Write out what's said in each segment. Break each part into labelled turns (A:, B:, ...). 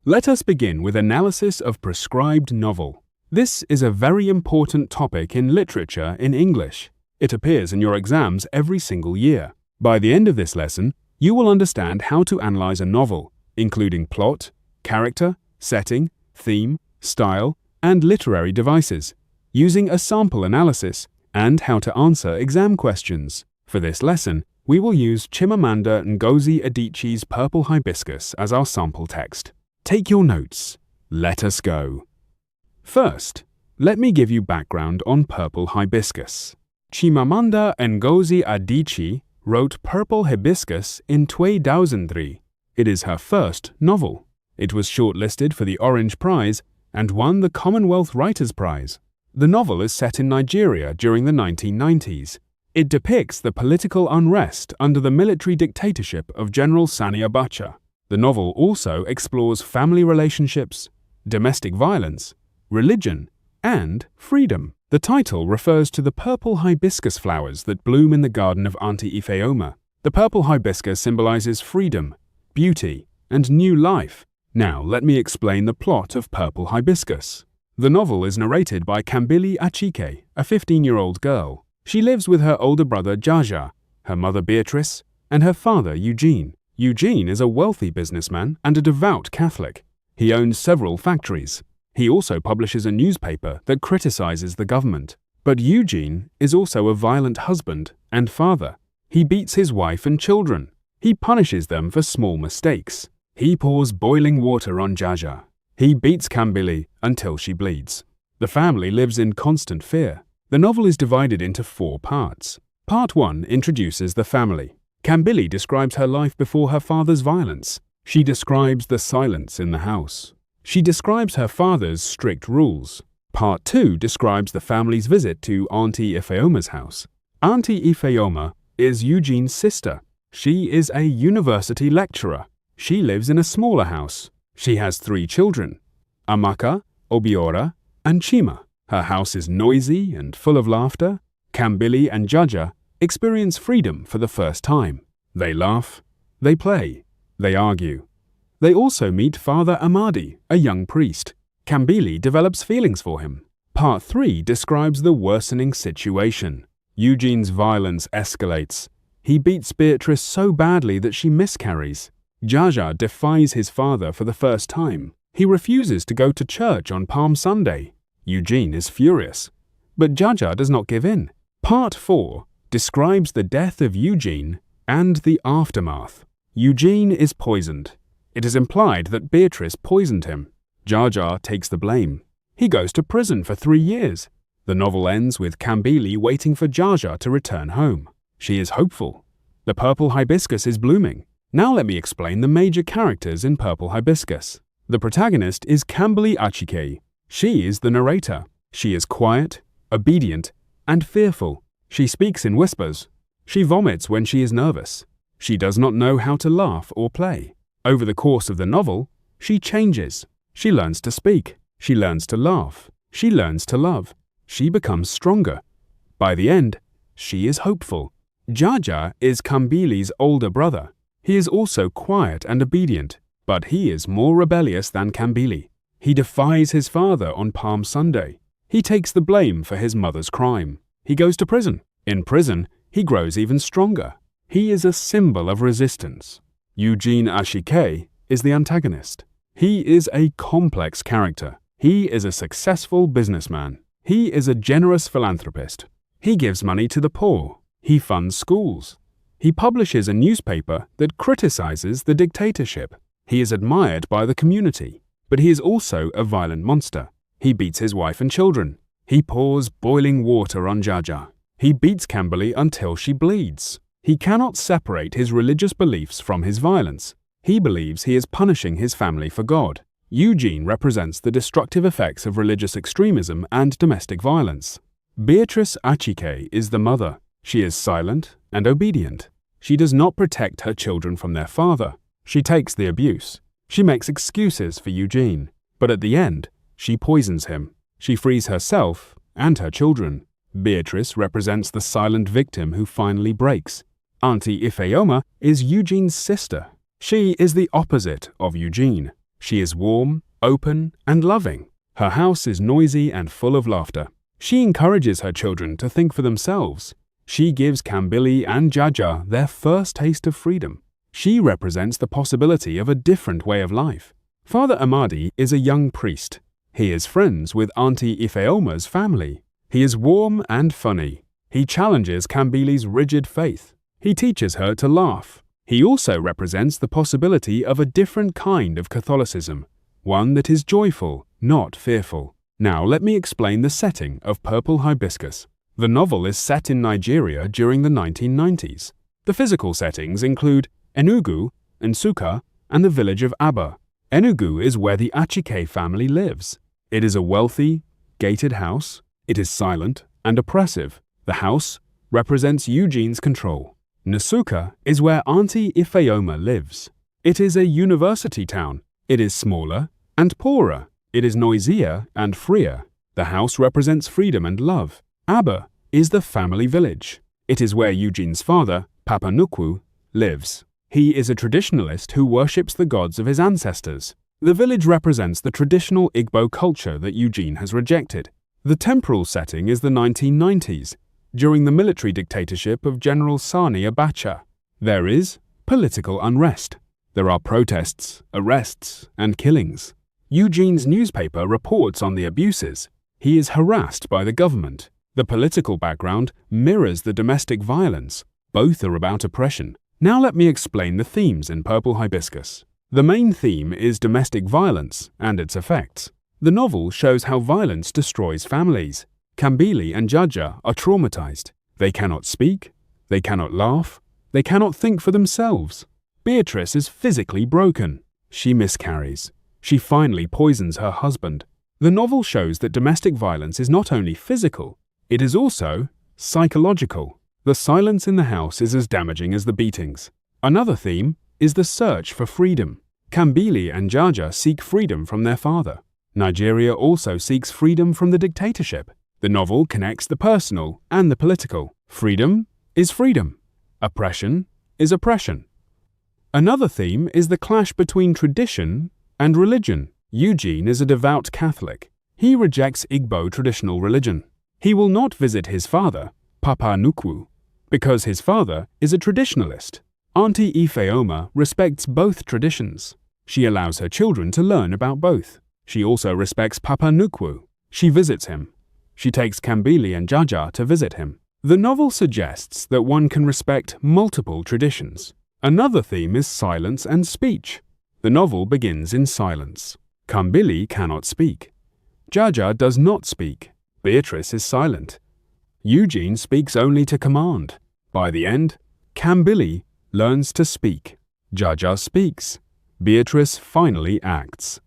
A: Let us begin with analysis of prescribed novel. This is a very important topic in literature in English. It appears in your exams every single year. By the end of this lesson, you will understand how to analyze a novel, including plot, character, setting, theme, style, and literary devices, using a sample analysis, and how to answer exam questions. For this lesson, we will use Chimamanda Ngozi Adichie's Purple Hibiscus as our sample text. Take your notes. Let us go. First, let me give you background on Purple Hibiscus. Chimamanda Ngozi Adichie wrote Purple Hibiscus in 2003. It is her first novel. It was shortlisted for the Orange Prize and won the Commonwealth Writers' Prize. The novel is set in Nigeria during the 1990s. It depicts the political unrest under the military dictatorship of General Sani Abacha. The novel also explores family relationships, domestic violence, religion, and freedom. The title refers to the purple hibiscus flowers that bloom in the garden of Auntie Ifeoma. The purple hibiscus symbolizes freedom, beauty, and new life. Now, let me explain the plot of Purple Hibiscus. The novel is narrated by Kambili Achike, a 15-year-old girl. She lives with her older brother Jaja, her mother Beatrice, and her father Eugene. Eugene is a wealthy businessman and a devout Catholic. He owns several factories. He also publishes a newspaper that criticizes the government. But Eugene is also a violent husband and father. He beats his wife and children. He punishes them for small mistakes. He pours boiling water on Jaja. He beats Kambili until she bleeds. The family lives in constant fear. The novel is divided into 4 parts. Part 1 introduces the family. Kambili describes her life before her father's violence. She describes the silence in the house. She describes her father's strict rules. Part 2 describes the family's visit to Auntie Ifeoma's house. Auntie Ifeoma is Eugene's sister. She is a university lecturer. She lives in a smaller house. She has 3 children, Amaka, Obiora, and Chima. Her house is noisy and full of laughter. Kambili and Jaja experience freedom for the first time. They laugh, they play, they argue. They also meet Father Amadi, a young priest. Kambili develops feelings for him. Part 3 describes the worsening situation. Eugene's violence escalates. He beats Beatrice so badly that she miscarries. Jaja defies his father for the first time. He refuses to go to church on Palm Sunday. Eugene is furious. But Jaja does not give in. Part 4 describes the death of Eugene and the aftermath. Eugene is poisoned. It is implied that Beatrice poisoned him. Jaja takes the blame. He goes to prison for 3 years. The novel ends with Kambili waiting for Jaja to return home. She is hopeful. The purple hibiscus is blooming. Now let me explain the major characters in Purple Hibiscus. The protagonist is Kambili Achike. She is the narrator. She is quiet, obedient, and fearful. She speaks in whispers. She vomits when she is nervous. She does not know how to laugh or play. Over the course of the novel, she changes. She learns to speak. She learns to laugh. She learns to love. She becomes stronger. By the end, she is hopeful. Jaja is Kambili's older brother. He is also quiet and obedient, but he is more rebellious than Kambili. He defies his father on Palm Sunday. He takes the blame for his mother's crime. He goes to prison. In prison, he grows even stronger. He is a symbol of resistance. Eugene Achike is the antagonist. He is a complex character. He is a successful businessman. He is a generous philanthropist. He gives money to the poor. He funds schools. He publishes a newspaper that criticizes the dictatorship. He is admired by the community, but he is also a violent monster. He beats his wife and children. He pours boiling water on Jaja. He beats Kambili until she bleeds. He cannot separate his religious beliefs from his violence. He believes he is punishing his family for God. Eugene represents the destructive effects of religious extremism and domestic violence. Beatrice Achike is the mother. She is silent and obedient. She does not protect her children from their father. She takes the abuse. She makes excuses for Eugene. But at the end, she poisons him. She frees herself and her children. Beatrice represents the silent victim who finally breaks. Auntie Ifeoma is Eugene's sister. She is the opposite of Eugene. She is warm, open, and loving. Her house is noisy and full of laughter. She encourages her children to think for themselves. She gives Kambili and Jaja their first taste of freedom. She represents the possibility of a different way of life. Father Amadi is a young priest. He is friends with Auntie Ifeoma's family. He is warm and funny. He challenges Kambili's rigid faith. He teaches her to laugh. He also represents the possibility of a different kind of Catholicism, one that is joyful, not fearful. Now let me explain the setting of Purple Hibiscus. The novel is set in Nigeria during the 1990s. The physical settings include Enugu, Nsukka, and the village of Aba. Enugu is where the Achike family lives. It is a wealthy, gated house. It is silent and oppressive. The house represents Eugene's control. Nsukka is where Auntie Ifeoma lives. It is a university town. It is smaller and poorer. It is noisier and freer. The house represents freedom and love. Aba is the family village. It is where Eugene's father, Papa Nukwu, lives. He is a traditionalist who worships the gods of his ancestors. The village represents the traditional Igbo culture that Eugene has rejected. The temporal setting is the 1990s, during the military dictatorship of General Sani Abacha. There is political unrest. There are protests, arrests, and killings. Eugene's newspaper reports on the abuses. He is harassed by the government. The political background mirrors the domestic violence. Both are about oppression. Now let me explain the themes in Purple Hibiscus. The main theme is domestic violence and its effects. The novel shows how violence destroys families. Kambili and Jaja are traumatized. They cannot speak, they cannot laugh, they cannot think for themselves. Beatrice is physically broken. She miscarries. She finally poisons her husband. The novel shows that domestic violence is not only physical, it is also psychological. The silence in the house is as damaging as the beatings. Another theme is the search for freedom. Kambili and Jaja seek freedom from their father. Nigeria also seeks freedom from the dictatorship. The novel connects the personal and the political. Freedom is freedom. Oppression is oppression. Another theme is the clash between tradition and religion. Eugene is a devout Catholic. He rejects Igbo traditional religion. He will not visit his father, Papa Nukwu, because his father is a traditionalist. Auntie Ifeoma respects both traditions. She allows her children to learn about both. She also respects Papa Nukwu. She visits him. She takes Kambili and Jaja to visit him. The novel suggests that one can respect multiple traditions. Another theme is silence and speech. The novel begins in silence. Kambili cannot speak. Jaja does not speak. Beatrice is silent. Eugene speaks only to command. By the end, Kambili learns to speak. Jaja speaks. Beatrice finally acts.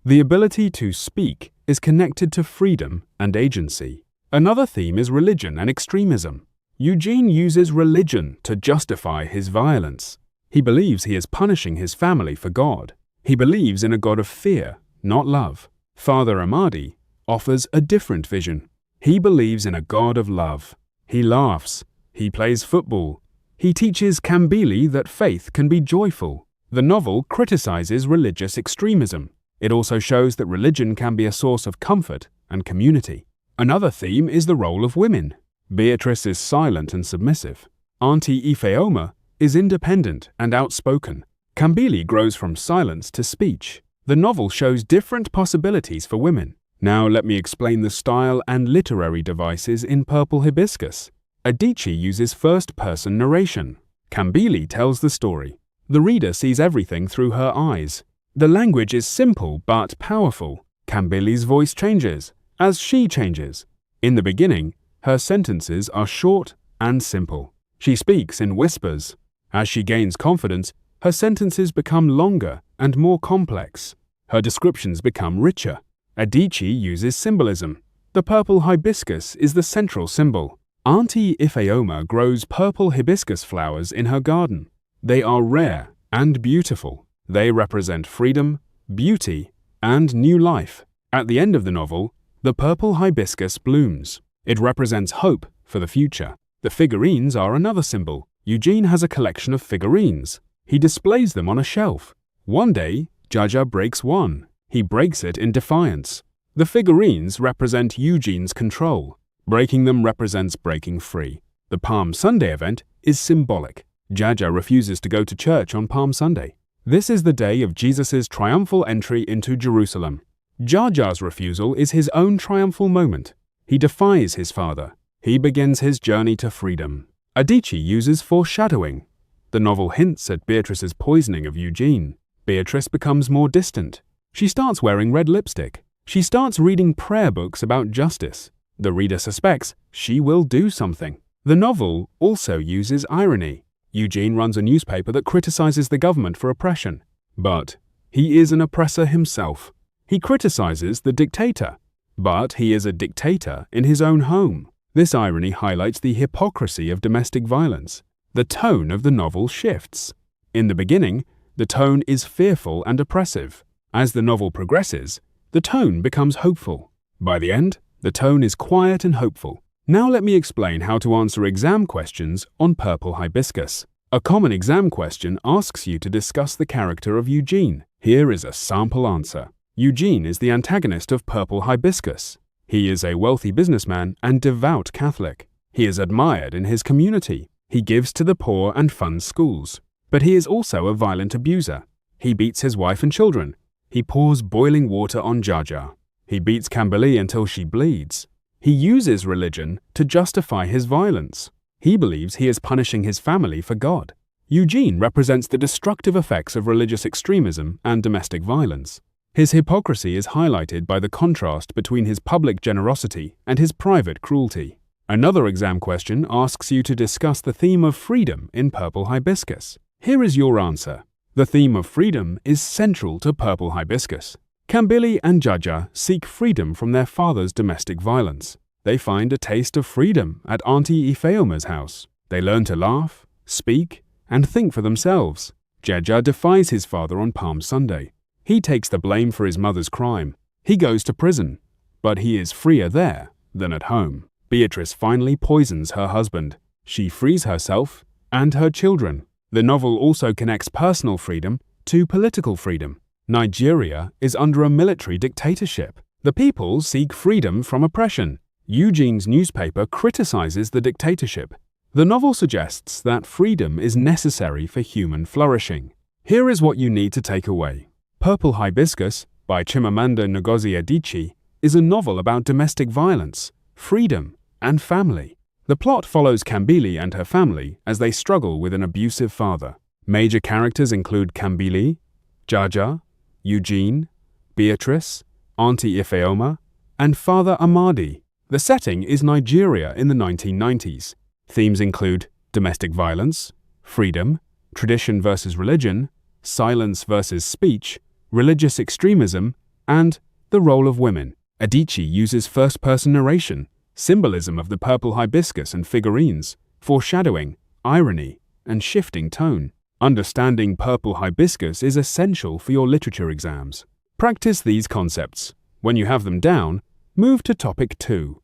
A: The ability to speak is connected to freedom and agency. Another theme is religion and extremism. Eugene uses religion to justify his violence. He believes he is punishing his family for God. He believes in a God of fear, not love. Father Amadi offers a different vision. He believes in a God of love. He laughs. He plays football. He teaches Kambili that faith can be joyful. The novel criticizes religious extremism. It also shows that religion can be a source of comfort and community. Another theme is the role of women. Beatrice is silent and submissive. Auntie Ifeoma is independent and outspoken. Kambili grows from silence to speech. The novel shows different possibilities for women. Now let me explain the style and literary devices in Purple Hibiscus. Adichie uses first-person narration. Kambili tells the story. The reader sees everything through her eyes. The language is simple but powerful. Kambili's voice changes as she changes. In the beginning, her sentences are short and simple. She speaks in whispers. As she gains confidence, her sentences become longer and more complex. Her descriptions become richer. Adichie uses symbolism. The purple hibiscus is the central symbol. Auntie Ifeoma grows purple hibiscus flowers in her garden. They are rare and beautiful. They represent freedom, beauty, and new life. At the end of the novel, the purple hibiscus blooms. It represents hope for the future. The figurines are another symbol. Eugene has a collection of figurines. He displays them on a shelf. One day, Jaja breaks one. He breaks it in defiance. The figurines represent Eugene's control. Breaking them represents breaking free. The Palm Sunday event is symbolic. Jaja refuses to go to church on Palm Sunday. This is the day of Jesus' triumphal entry into Jerusalem. Jaja's refusal is his own triumphal moment. He defies his father. He begins his journey to freedom. Adichie uses foreshadowing. The novel hints at Beatrice's poisoning of Eugene. Beatrice becomes more distant. She starts wearing red lipstick. She starts reading prayer books about justice. The reader suspects she will do something. The novel also uses irony. Eugene runs a newspaper that criticizes the government for oppression. But he is an oppressor himself. He criticizes the dictator. But he is a dictator in his own home. This irony highlights the hypocrisy of domestic violence. The tone of the novel shifts. In the beginning, the tone is fearful and oppressive. As the novel progresses, the tone becomes hopeful. By the end, the tone is quiet and hopeful. Now let me explain how to answer exam questions on Purple Hibiscus. A common exam question asks you to discuss the character of Eugene. Here is a sample answer. Eugene is the antagonist of Purple Hibiscus. He is a wealthy businessman and devout Catholic. He is admired in his community. He gives to the poor and funds schools. But he is also a violent abuser. He beats his wife and children. He pours boiling water on Jaja. He beats Camberley until she bleeds. He uses religion to justify his violence. He believes he is punishing his family for God. Eugene represents the destructive effects of religious extremism and domestic violence. His hypocrisy is highlighted by the contrast between his public generosity and his private cruelty. Another exam question asks you to discuss the theme of freedom in Purple Hibiscus. Here is your answer. The theme of freedom is central to Purple Hibiscus. Camberley and Jaja seek freedom from their father's domestic violence. They find a taste of freedom at Auntie Ifeoma's house. They learn to laugh, speak, and think for themselves. Jaja defies his father on Palm Sunday. He takes the blame for his mother's crime. He goes to prison, but he is freer there than at home. Beatrice finally poisons her husband. She frees herself and her children. The novel also connects personal freedom to political freedom. Nigeria is under a military dictatorship. The people seek freedom from oppression. Eugene's newspaper criticizes the dictatorship. The novel suggests that freedom is necessary for human flourishing. Here is what you need to take away. Purple Hibiscus by Chimamanda Ngozi Adichie is a novel about domestic violence, freedom, and family. The plot follows Camberley and her family as they struggle with an abusive father. Major characters include Camberley, Jaja, Eugene, Beatrice, Auntie Ifeoma, and Father Amadi. The setting is Nigeria in the 1990s. Themes include domestic violence, freedom, tradition versus religion, silence versus speech, religious extremism, and the role of women. Adichie uses first-person narration, symbolism of the purple hibiscus and figurines, foreshadowing, irony, and shifting tone. Understanding purple hibiscus is essential for your literature exams. Practice these concepts. When you have them down, move to topic 2.